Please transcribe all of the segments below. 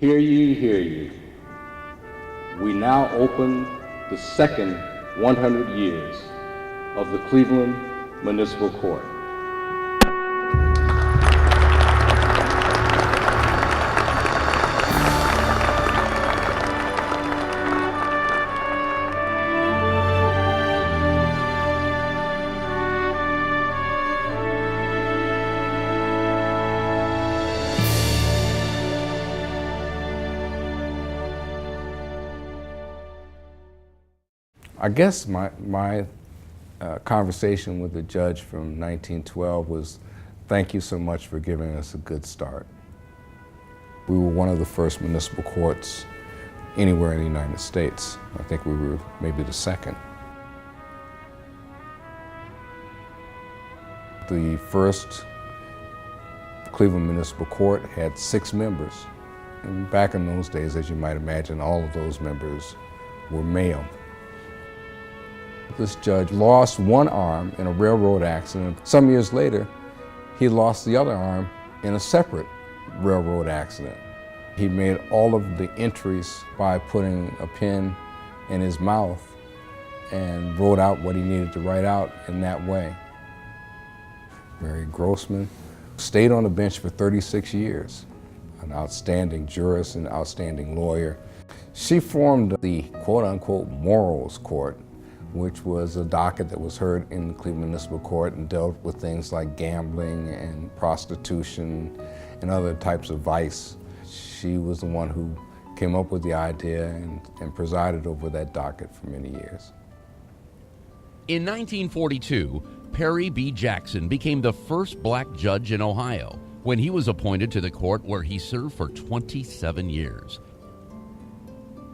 Hear ye, hear ye. We now open the second 100 years of the Cleveland Municipal Court. I guess my conversation with the judge from 1912 was, thank you so much for giving us a good start. We were one of the first municipal courts anywhere in the United States. I think we were maybe the second. The first Cleveland Municipal Court had 6 members. And back in those days, as you might imagine, all of those members were male. This judge lost one arm in a railroad accident. Some years later, he lost the other arm in a separate railroad accident. He made all of the entries by putting a pen in his mouth and wrote out what he needed to write out in that way. Mary Grossman stayed on the bench for 36 years, an outstanding jurist and outstanding lawyer. She formed the quote-unquote morals court, which was a docket that was heard in the Cleveland Municipal Court and dealt with things like gambling and prostitution and other types of vice. She was the one who came up with the idea and presided over that docket for many years. In 1942, Perry B. Jackson became the first black judge in Ohio when he was appointed to the court where he served for 27 years.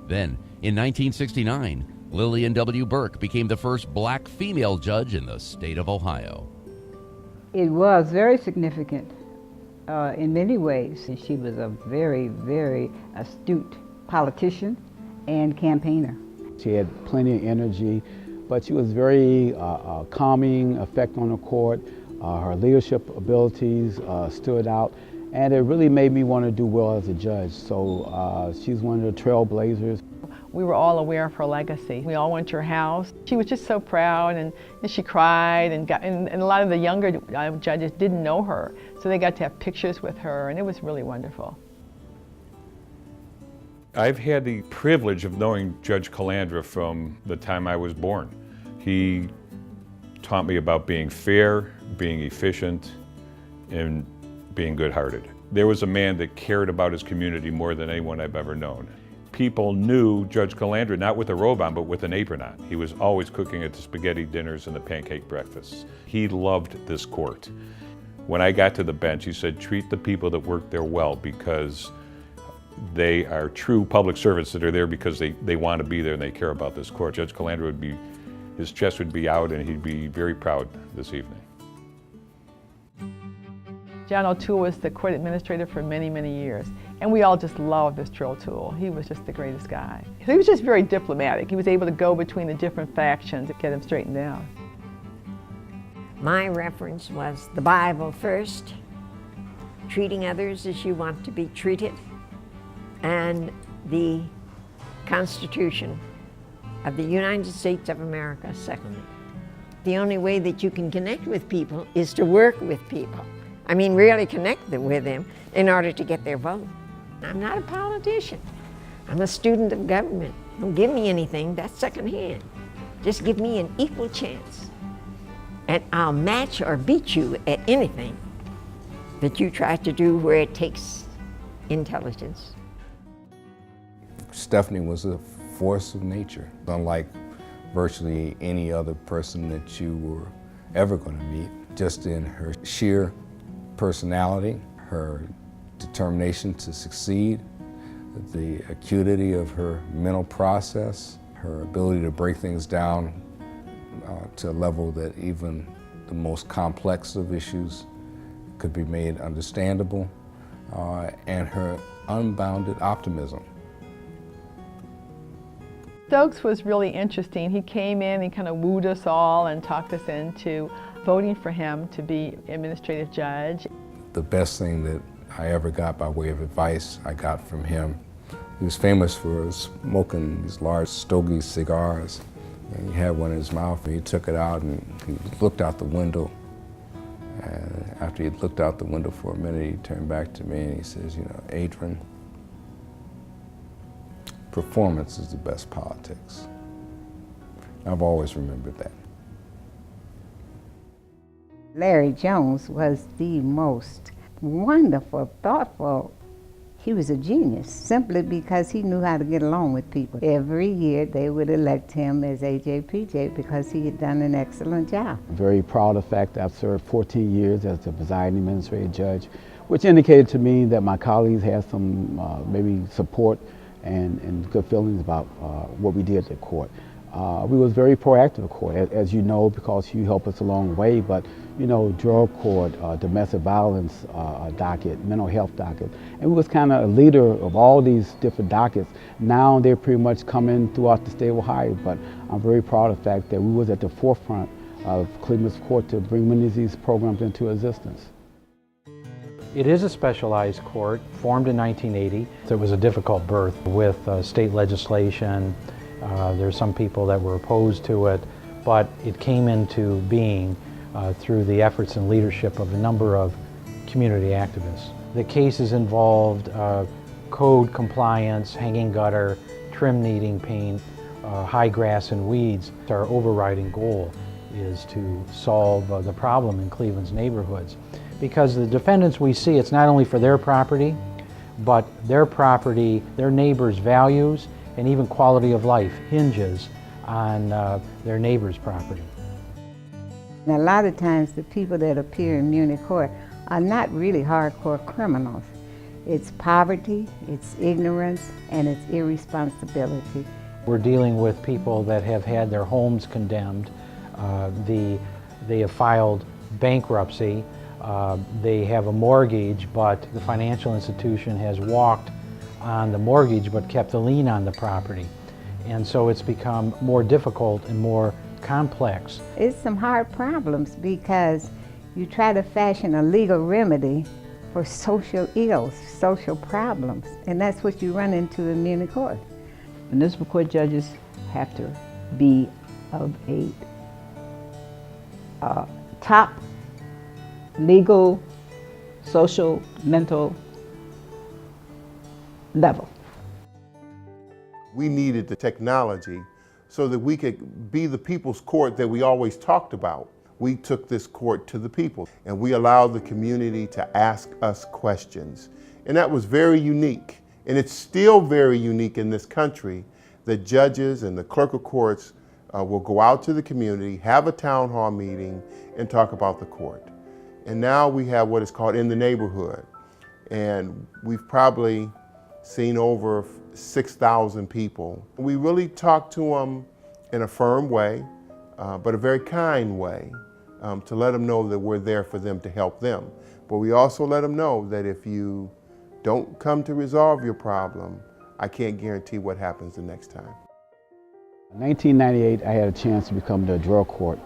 Then, in 1969, Lillian W. Burke became the first black female judge in the state of Ohio. It was very significant in many ways. She was a very, very astute politician and campaigner. She had plenty of energy, but she was very calming effect on the court. Her leadership abilities stood out, and it really made me want to do well as a judge. So she's one of the trailblazers. We were all aware of her legacy. We all went to her house. She was just so proud, and she cried, and a lot of the younger judges didn't know her, so they got to have pictures with her, and it was really wonderful. I've had the privilege of knowing Judge Calandra from the time I was born. He taught me about being fair, being efficient, and being good-hearted. There was a man that cared about his community more than anyone I've ever known. People knew Judge Calandra not with a robe on, but with an apron on. He was always cooking at the spaghetti dinners and the pancake breakfasts. He loved this court. When I got to the bench, he said, treat the people that work there well, because they are true public servants that are there because they want to be there and they care about this court. Judge Calandra his chest would be out, and he'd be very proud this evening. John O'Toole was the court administrator for many, many years, and we all just loved Mr. O'Toole. He was just the greatest guy. He was just very diplomatic. He was able to go between the different factions and get them straightened out. My reference was the Bible first, treating others as you want to be treated, and the Constitution of the United States of America secondly. The only way that you can connect with people is to work with people. I mean, really connect with them in order to get their vote. I'm not a politician. I'm a student of government. Don't give me anything, that's secondhand. Just give me an equal chance. And I'll match or beat you at anything that you try to do where it takes intelligence. Stephanie was a force of nature, unlike virtually any other person that you were ever going to meet, just in her sheer personality, her determination to succeed, the acuity of her mental process, her ability to break things down to a level that even the most complex of issues could be made understandable, and her unbounded optimism. Stokes was really interesting. He came in and kind of wooed us all and talked us into voting for him to be administrative judge. The best thing that I ever got by way of advice I got from him. He was famous for smoking these large stogie cigars. And he had one in his mouth, and he took it out and he looked out the window. And after he looked out the window for a minute, he turned back to me and he says, you know, Adrian, performance is the best politics. I've always remembered that. Larry Jones was the most wonderful, thoughtful. He was a genius simply because he knew how to get along with people. Every year they would elect him as AJPJ because he had done an excellent job. I'm very proud of the fact that I've served 14 years as the presiding administrative judge, which indicated to me that my colleagues had some maybe support and good feelings about what we did at the court. We was very proactive at court, as you know, because you help us along the way, but you know, drug court, domestic violence docket, mental health docket, and we was kind of a leader of all these different dockets. Now they're pretty much coming throughout the state of Ohio, but I'm very proud of the fact that we was at the forefront of Cleveland's court to bring many of these programs into existence. It is a specialized court, formed in 1980. It was a difficult birth with state legislation. There's some people that were opposed to it, but it came into being through the efforts and leadership of a number of community activists. The cases involved code compliance, hanging gutter, trim needing paint, high grass and weeds. Our overriding goal is to solve the problem in Cleveland's neighborhoods. Because the defendants we see, it's not only for their property, but their property, their neighbors' values, and even quality of life hinges on their neighbor's property. And a lot of times the people that appear in Muni Court are not really hardcore criminals. It's poverty, it's ignorance, and it's irresponsibility. We're dealing with people that have had their homes condemned. They have filed bankruptcy. They have a mortgage, but the financial institution has walked on the mortgage but kept the lien on the property. And so it's become more difficult and more complex. It's some hard problems because you try to fashion a legal remedy for social ills, social problems, and that's what you run into in Muni Court. Municipal court judges have to be of a top legal, social, mental level. We needed the technology so that we could be the people's court that we always talked about. We took this court to the people and we allowed the community to ask us questions. And that was very unique. And it's still very unique in this country that judges and the clerk of courts will go out to the community, have a town hall meeting, and talk about the court. And now we have what is called In the Neighborhood. And we've probably seen over 6,000 people. We really talk to them in a firm way, but a very kind way, to let them know that we're there for them to help them. But we also let them know that if you don't come to resolve your problem, I can't guarantee what happens the next time. In 1998, I had a chance to become the drug court.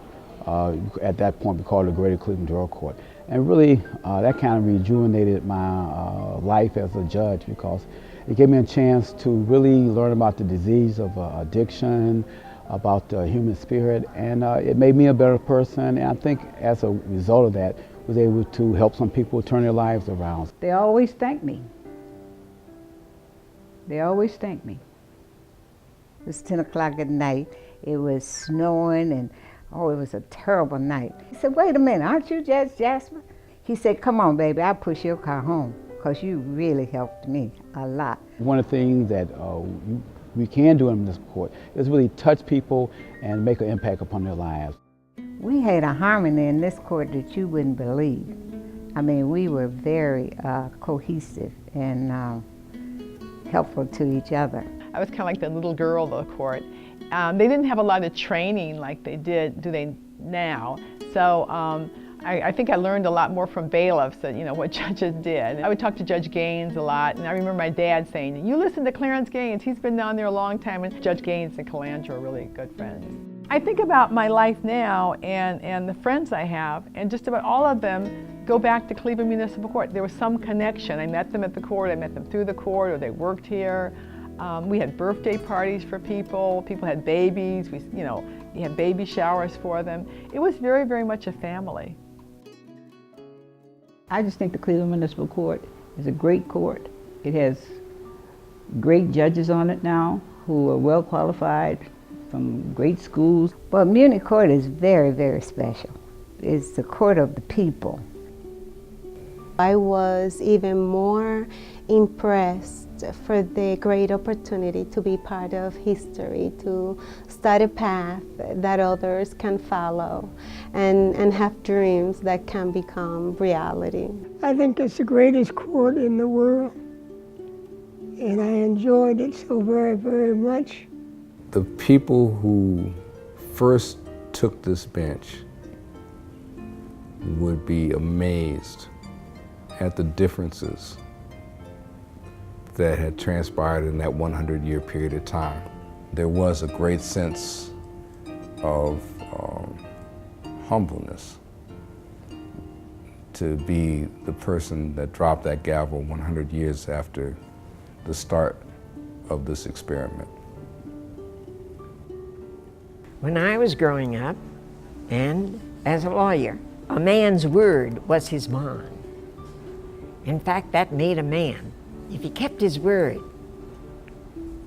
At that point, we called it the Greater Cleveland Drug Court. And really, that kind of rejuvenated my life as a judge because it gave me a chance to really learn about the disease of addiction, about the human spirit, and it made me a better person. And I think as a result of that, I was able to help some people turn their lives around. They always thank me. They always thank me. It was 10 o'clock at night. It was snowing and oh, it was a terrible night. He said, wait a minute, aren't you Judge Jasper? He said, come on, baby, I'll push your car home because you really helped me a lot. One of the things that we can do in this court is really touch people and make an impact upon their lives. We had a harmony in this court that you wouldn't believe. I mean, we were very cohesive and helpful to each other. I was kind of like the little girl of the court. They didn't have a lot of training like they do they now. So I think I learned a lot more from bailiffs than, you know, what judges did. I would talk to Judge Gaines a lot, and I remember my dad saying, you listen to Clarence Gaines, he's been down there a long time, and Judge Gaines and Calandra are really good friends. I think about my life now and the friends I have, and just about all of them go back to Cleveland Municipal Court. There was some connection. I met them at the court, I met them through the court, or they worked here. We had birthday parties for people. People had babies. We had baby showers for them. It was very, very much a family. I just think the Cleveland Municipal Court is a great court. It has great judges on it now who are well qualified from great schools. Well, Muni Court is very, very special. It's the court of the people. I was even more impressed for the great opportunity to be part of history, to start a path that others can follow and have dreams that can become reality. I think it's the greatest court in the world, and I enjoyed it so very, very much. The people who first took this bench would be amazed at the differences that had transpired in that 100-year period of time. There was a great sense of humbleness to be the person that dropped that gavel 100 years after the start of this experiment. When I was growing up, and as a lawyer, a man's word was his bond. In fact, that made a man. If he kept his word,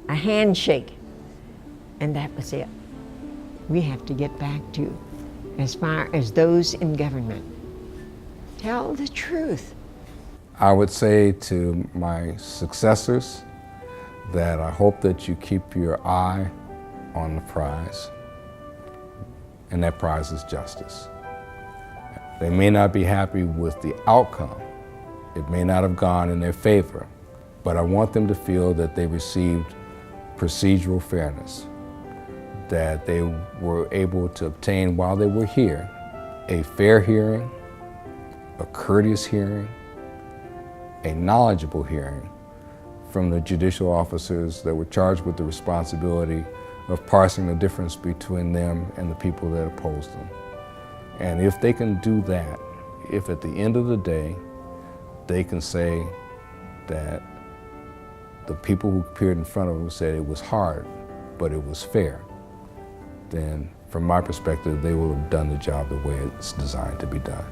a handshake, and that was it. We have to get back to, as far as those in government, tell the truth. I would say to my successors that I hope that you keep your eye on the prize, and that prize is justice. They may not be happy with the outcome. It may not have gone in their favor, but I want them to feel that they received procedural fairness, that they were able to obtain while they were here a fair hearing, a courteous hearing, a knowledgeable hearing from the judicial officers that were charged with the responsibility of parsing the difference between them and the people that opposed them. And if they can do that, if at the end of the day, they can say that the people who appeared in front of them said it was hard, but it was fair, then from my perspective, they will have done the job the way it's designed to be done.